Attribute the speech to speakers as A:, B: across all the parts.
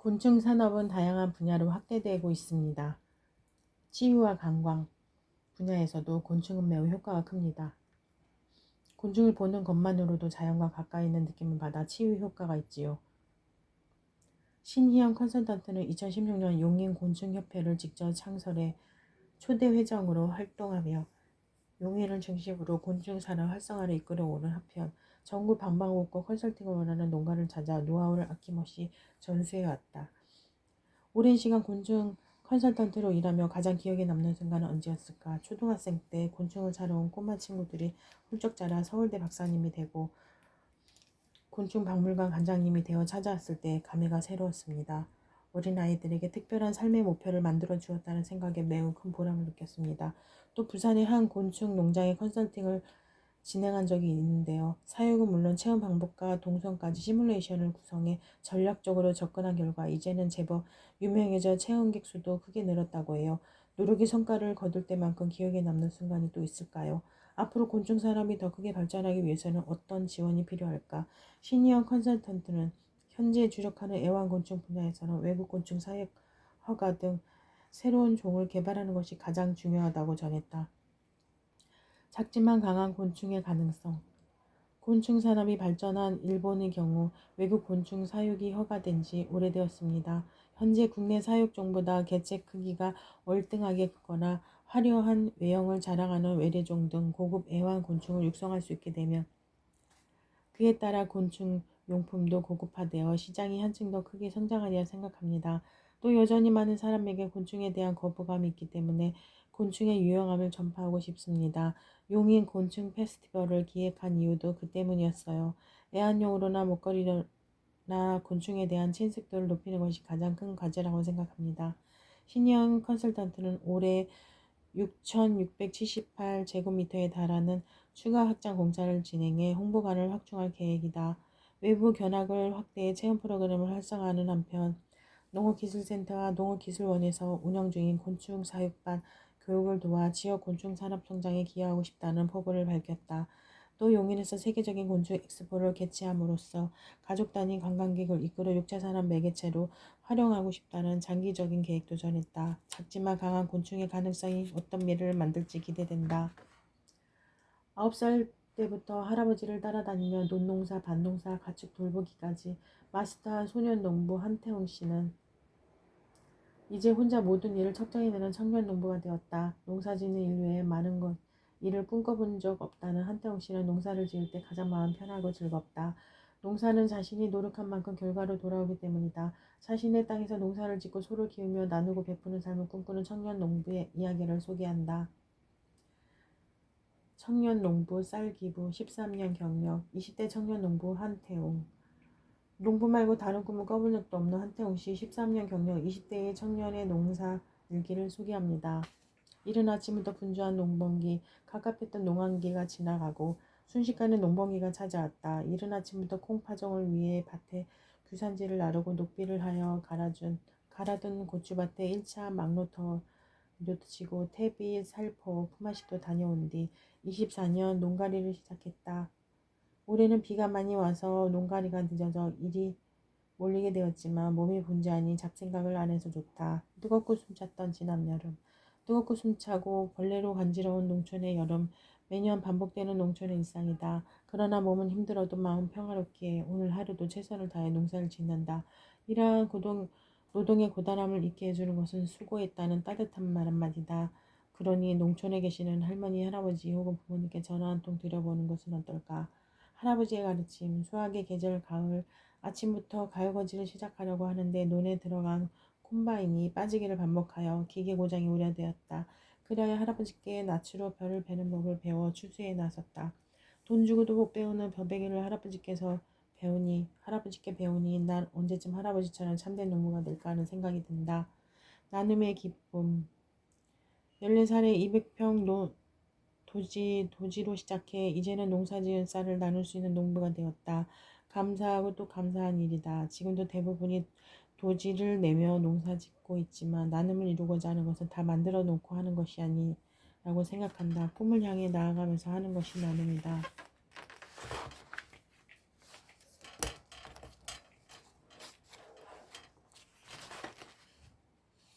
A: 곤충 산업은 다양한 분야로 확대되고 있습니다. 치유와 관광 분야에서도 곤충은 매우 효과가 큽니다. 곤충을 보는 것만으로도 자연과 가까이 있는 느낌을 받아 치유 효과가 있지요. 신희영 컨설턴트는 2016년 용인곤충협회를 직접 창설해 초대 회장으로 활동하며 용인을 중심으로 곤충 산업 활성화를 이끌어오는 한편 전국 방방곡곡 컨설팅을 원하는 농가를 찾아 노하우를 아낌없이 전수해왔다. 오랜 시간 곤충 컨설턴트로 일하며 가장 기억에 남는 순간은 언제였을까? 초등학생 때 곤충을 사러 온 꼬마 친구들이 훌쩍 자라 서울대 박사님이 되고 곤충박물관 관장님이 되어 찾아왔을 때 감회가 새로웠습니다. 어린아이들에게 특별한 삶의 목표를 만들어 주었다는 생각에 매우 큰 보람을 느꼈습니다. 또 부산의 한 곤충 농장의 컨설팅을 진행한 적이 있는데요. 사육은 물론 체험 방법과 동선까지 시뮬레이션을 구성해 전략적으로 접근한 결과 이제는 제법 유명해져 체험객 수도 크게 늘었다고 해요. 노력의 성과를 거둘 때만큼 기억에 남는 순간이 또 있을까요? 앞으로 곤충 산업이 더 크게 발전하기 위해서는 어떤 지원이 필요할까? 시니어 컨설턴트는 현재 주력하는 애완곤충 분야에서는 외국곤충 사육 허가 등 새로운 종을 개발하는 것이 가장 중요하다고 전했다. 작지만 강한 곤충의 가능성. 곤충 산업이 발전한 일본의 경우 외국 곤충 사육이 허가된 지 오래되었습니다. 현재 국내 사육종보다 개체 크기가 월등하게 크거나 화려한 외형을 자랑하는 외래종 등 고급 애완 곤충을 육성할 수 있게 되면 그에 따라 곤충 용품도 고급화되어 시장이 한층 더 크게 성장하리라 생각합니다. 또 여전히 많은 사람에게 곤충에 대한 거부감이 있기 때문에 곤충의 유용함을 전파하고 싶습니다. 용인 곤충 페스티벌을 기획한 이유도 그 때문이었어요. 애완용으로나 먹거리나 곤충에 대한 친숙도를 높이는 것이 가장 큰 과제라고 생각합니다. 신희영 컨설턴트는 올해 6,678제곱미터에 달하는 추가 확장 공사를 진행해 홍보관을 확충할 계획이다. 외부 견학을 확대해 체험 프로그램을 활성화하는 한편 농업기술센터와 농업기술원에서 운영 중인 곤충 사육반 교육을 도와 지역 곤충 산업 성장에 기여하고 싶다는 포부를 밝혔다. 또 용인에서 세계적인 곤충 엑스포를 개최함으로써 가족 단위 관광객을 이끌어 6차 산업 매개체로 활용하고 싶다는 장기적인 계획도 전했다. 작지만 강한 곤충의 가능성이 어떤 미래를 만들지 기대된다. 9살 때부터 할아버지를 따라다니며 논농사, 밭농사, 가축 돌보기까지 마스터한 소년 농부 한태웅 씨는 이제 혼자 모든 일을 척척해내는 청년 농부가 되었다. 농사짓는 일 외에 많은 것 일을 꿈꿔본 적 없다는 한태웅 씨는 농사를 지을 때 가장 마음 편하고 즐겁다. 농사는 자신이 노력한 만큼 결과로 돌아오기 때문이다. 자신의 땅에서 농사를 짓고 소를 키우며 나누고 베푸는 삶을 꿈꾸는 청년 농부의 이야기를 소개한다. 청년 농부 쌀기부 13년 경력 20대 청년 농부 한태웅 농부 말고 다른 꿈을 꿔본 적도 없는 한태웅 씨 13년 경력 20대의 청년의 농사 일기를 소개합니다. 이른 아침부터 분주한 농번기, 갑갑했던 농한기가 지나가고 순식간에 농번기가 찾아왔다. 이른 아침부터 콩 파종을 위해 밭에 규산지를 나르고 녹비를 하여 갈아둔 고추밭에 1차 막노터를 치고 태비, 살포, 품앗이도 다녀온 뒤 24년 농가리를 시작했다. 올해는 비가 많이 와서 농가리가 늦어져 일이 몰리게 되었지만 몸이 분주하니 잡생각을 안 해서 좋다. 뜨겁고 숨찼던 지난 여름. 뜨겁고 숨차고 벌레로 간지러운 농촌의 여름. 매년 반복되는 농촌의 일상이다. 그러나 몸은 힘들어도 마음 평화롭기에 오늘 하루도 최선을 다해 농사를 짓는다. 이러한 노동의 고단함을 잊게 해주는 것은 수고했다는 따뜻한 말 한마디다. 그러니 농촌에 계시는 할머니, 할아버지 혹은 부모님께 전화 한 통 드려보는 것은 어떨까? 할아버지의 가르침, 수학의 계절 가을, 아침부터 가요거지를 시작하려고 하는데 논에 들어간 콤바인이 빠지기를 반복하여 기계 고장이 우려되었다. 그래야 할아버지께 낯으로 별을 베는 법을 배워 추수에 나섰다. 돈 주고도 못 배우는 벼베기를 할아버지께 배우니 난 언제쯤 할아버지처럼 참된 농부가 될까 하는 생각이 든다. 나눔의 기쁨. 14살에 200평 도지로 시작해 이제는 농사지은 쌀을 나눌 수 있는 농부가 되었다. 감사하고 또 감사한 일이다. 지금도 대부분이 도지를 내며 농사짓고 있지만 나눔을 이루고자 하는 것은 다 만들어 놓고 하는 것이 아니라고 생각한다. 꿈을 향해 나아가면서 하는 것이 나눔이다.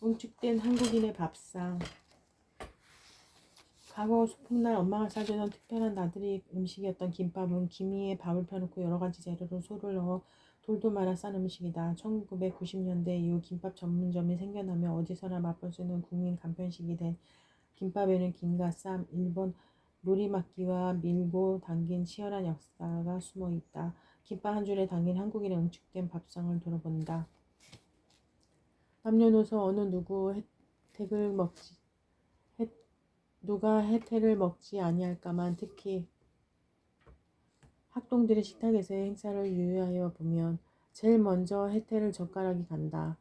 A: 응축된 한국인의 밥상. 과거 소풍날 엄마가 싸주던 특별한 나들이 음식이었던 김밥은 김 위에 밥을 펴놓고 여러 가지 재료로 소를 넣어 돌도 말아 싼 음식이다. 1990년대 이후 김밥 전문점이 생겨나며 어디서나 맛볼 수 있는 국민 간편식이 된 김밥에는 김과 쌈, 일본 노리막기와 밀고 당긴 치열한 역사가 숨어 있다. 김밥 한 줄에 담긴 한국인의 응축된 밥상을 돌아본다. 남녀노소 어느 누가 혜택을 먹지 아니할까만 특히 학동들의 식탁에서의 행사를 유의하여 보면 제일 먼저 혜태의 젓가락이 간다.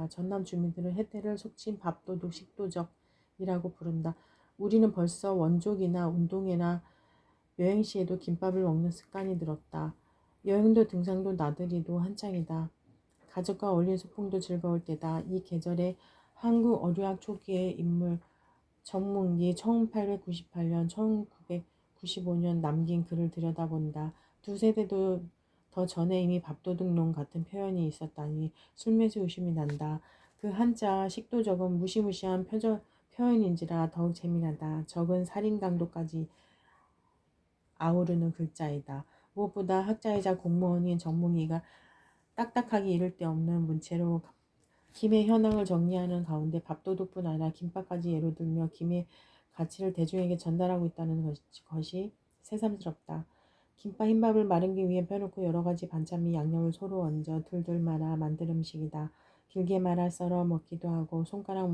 A: 전남 주민들은 혜태를 속칭 밥도둑, 식도적이라고 부른다. 우리는 벌써 원족이나 운동회나 여행시에도 김밥을 먹는 습관이 들었다. 여행도 등산도 나들이도 한창이다. 가족과 어울린 소풍도 즐거울 때다. 이 계절에 한국 어류학 초기의 인물 정문기 1898년, 1995년 남긴 글을 들여다본다. 두 세대도 더 전에 이미 밥도둑놈 같은 표현이 있었다니 술매수 의심이 난다. 그 한자 식도적은 무시무시한 표현인지라 더욱 재미나다. 적은 살인 강도까지 아우르는 글자이다. 무엇보다 학자이자 공무원인 정문기가 딱딱하기 이를 데 없는 문체로 김의 현황을 정리하는 가운데 밥도둑뿐 아니라 김밥까지 예로 들며 김의 가치를 대중에게 전달하고 있다는 것이 새삼스럽다. 김밥 흰밥을 마르기 위해 펴놓고 여러 가지 반찬 및 양념을 소로 얹어 둘둘 말아 만든 음식이다. 길게 말아 썰어 먹기도 하고 손가락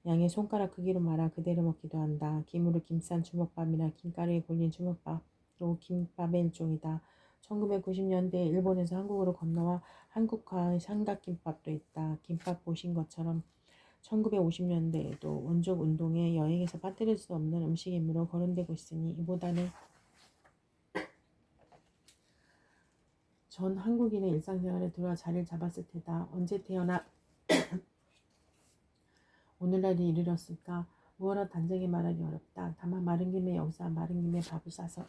A: 모양의 손가락 크기로 말아 그대로 먹기도 한다. 김으로 김싼 주먹밥이나 김가루에 골린 주먹밥도 김밥의 일종이다. 1990년대 일본에서 한국으로 건너와 한국화의 삼각김밥도 있다. 김밥 보신 것처럼 1950년대에도 원족 운동에 여행에서 빠뜨릴 수 없는 음식이므로 거론되고 있으니 이보다는 전 한국인의 일상생활에 들어와 자리를 잡았을 테다. 언제 태어나 오늘날이 이르렀을까? 무엇라 단정히 말하기 어렵다. 다만 마른 김에 역사, 마른 김에 밥을 싸서